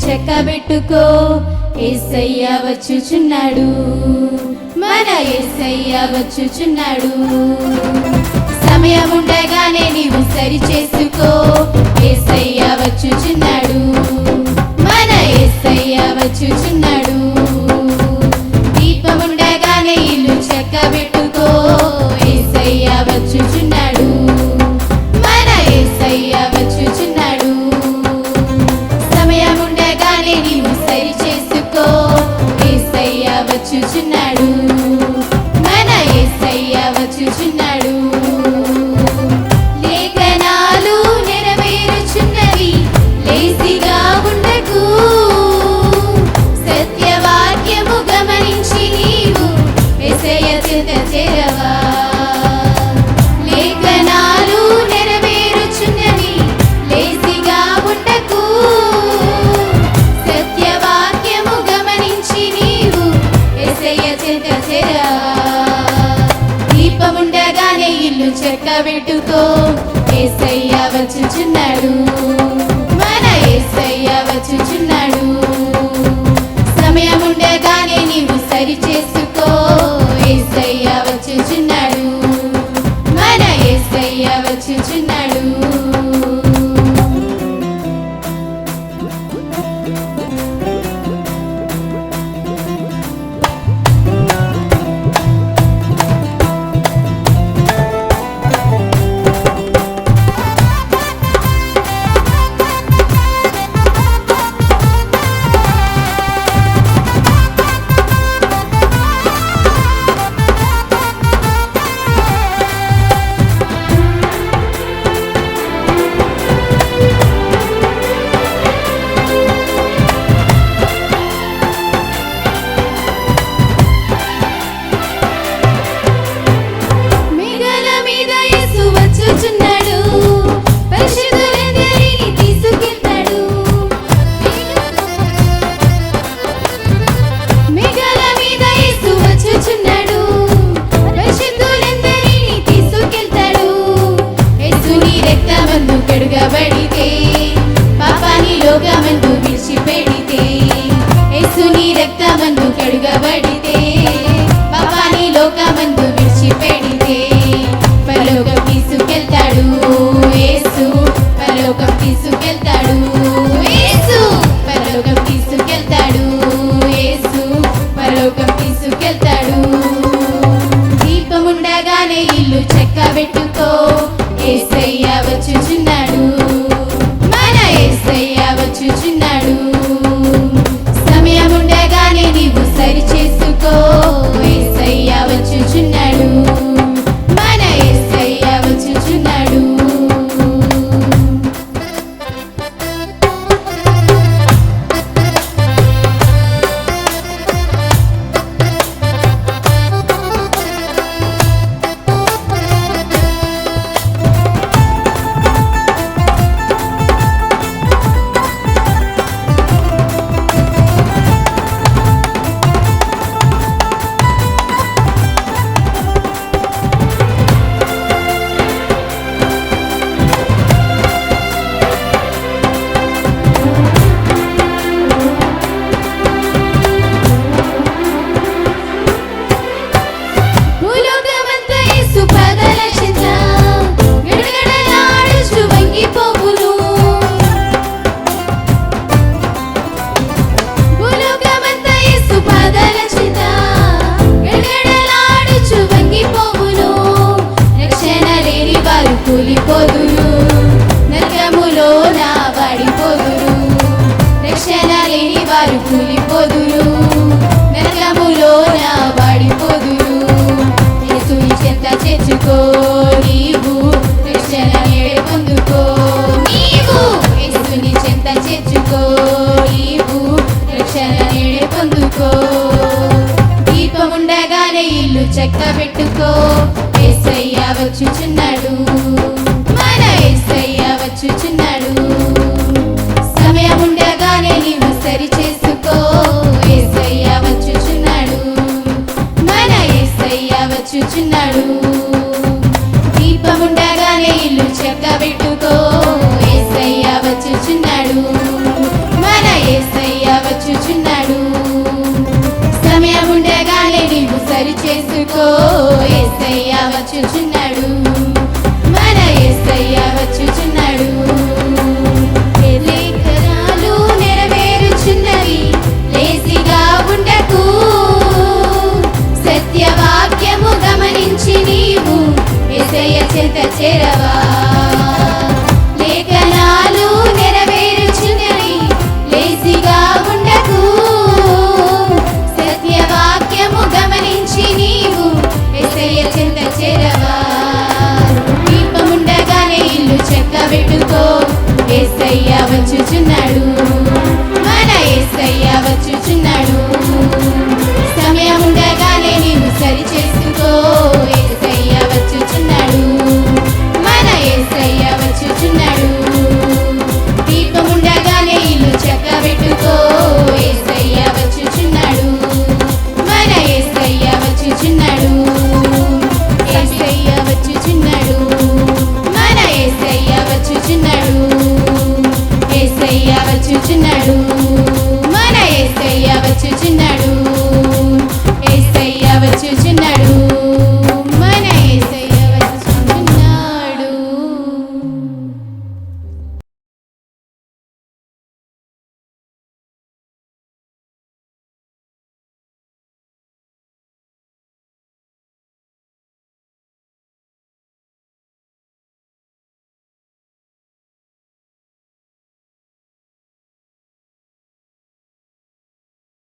చెక్కబెట్టుకో, యేసయ్య వచ్చుచున్నాడు, మన యేసయ్య వచ్చుచున్నాడు. సమయం ఉండగానే నీవు సరి చేసుకో, యేసయ్య వచ్చుచున్నాడు, మన యేసయ్య వచ్చుచున్నాడు. దీపం ఉండగానే ఇల్లు చెక్కబెట్టుకో, యేసయ్య వచ్చుచున్నాడు, మన యేసయ్య వచ్చుచున్నాడు. సమయం ఉండగానే నీవు సరి చేసుకో, యేసయ్య వచ్చుచున్నాడు, మన యేసయ్య వచ్చుచున్నాడు. లేఖనాలు నెరవేరుచున్నవి, లేసిగా ఉండకు, సత్యవాక్యము గమనించి నీవు యేసయ్య చెంత చేరవా. లేఖనాలు నెరవేరుచున్నవి, లేసిగా ఉండకు, సత్యవాక్యము గమనించి నీవు యేసయ్య చెంత చేరవా. దీపముండగానే ఇల్లు చెక్కబెట్టుకో, యేసయ్య వచ్చుచున్నాడు, మన యేసయ్య వచ్చుచున్నాడు. సమయం ఉండగానే నీవు సరి చేసుకో, యేసయ్య వచ్చుచున్నాడు, మన యేసయ్య వచ్చుచున్నాడు. లోకమందు విడిచిపెడితే, యేసుని రక్తమందు కడుగబడితే, పాపాని లోకమందు విడిచిపెడితే, పరలోకం తీసుకెళ్తాడు యేసు, పరలోకం తీసుకెళ్తాడు యేసు, పరలోకం తీసుకెళ్తాడు యేసు, పరలోకం తీసుకెళ్తాడు. దీపముండగానే ఇల్లు చెక్కబెట్టుకో, యేసయ్య వచ్చుచున్నాడు, యేసయ్య వచ్చుచున్నాడు. సమయం ఉండగానే నీవు సరి చేసుకో, యేసయ్య వచ్చుచున్నాడు, మన యేసయ్య వచ్చుచున్నాడు. కూలిపోదురు, నరకములో నా పడిపోదురు, రక్షణ లేని వారు కూలిపోదురు, నరకములో నా పడిపోదురు. యేసుని చెంత చేర్చుకో, నీవు రక్షణ నేడే పొందుకో, నీవు యేసుని చెంత చేర్చుకో, నీవు రక్షణ నేడే పొందుకో. దీపముండగానే ఇల్లు చెక్కబెట్టుకో, యేసయ్య వచ్చుచున్నాడు, మన యేసయ్య వచ్చుచున్నాడు. సమయం ఉండగానే నీవు సరి చేసుకో, యేసయ్య వచ్చుచున్నాడు, మన యేసయ్య వచ్చుచున్నాడు. దీపముండగానే ఇల్లు చెక్కబెట్టుకో, యేసయ్య వచ్చుచున్నాడు, మన యేసయ్య వచ్చుచున్నాడు, మన యేసయ్య వచ్చుచున్నాడు. లేఖనాలు నెరవేరుచున్నవి, లేజిగా ఉండకు. సత్యవాక్యము గమనించి నీవు యేసయ్య చెంత చేరవా. లేఖనాలు నెరవేరుచున్నవి, లేజిగా ఉండకు. సత్యవాక్యము గమనించి నీవు యేసయ్య చెంత చేరవా. దీపముండగానే ఇల్లు చక్కబెట్టుకో, యేసయ్య వచ్చుచున్నాడు, మన యేసయ్య వచ్చుచున్నాడు.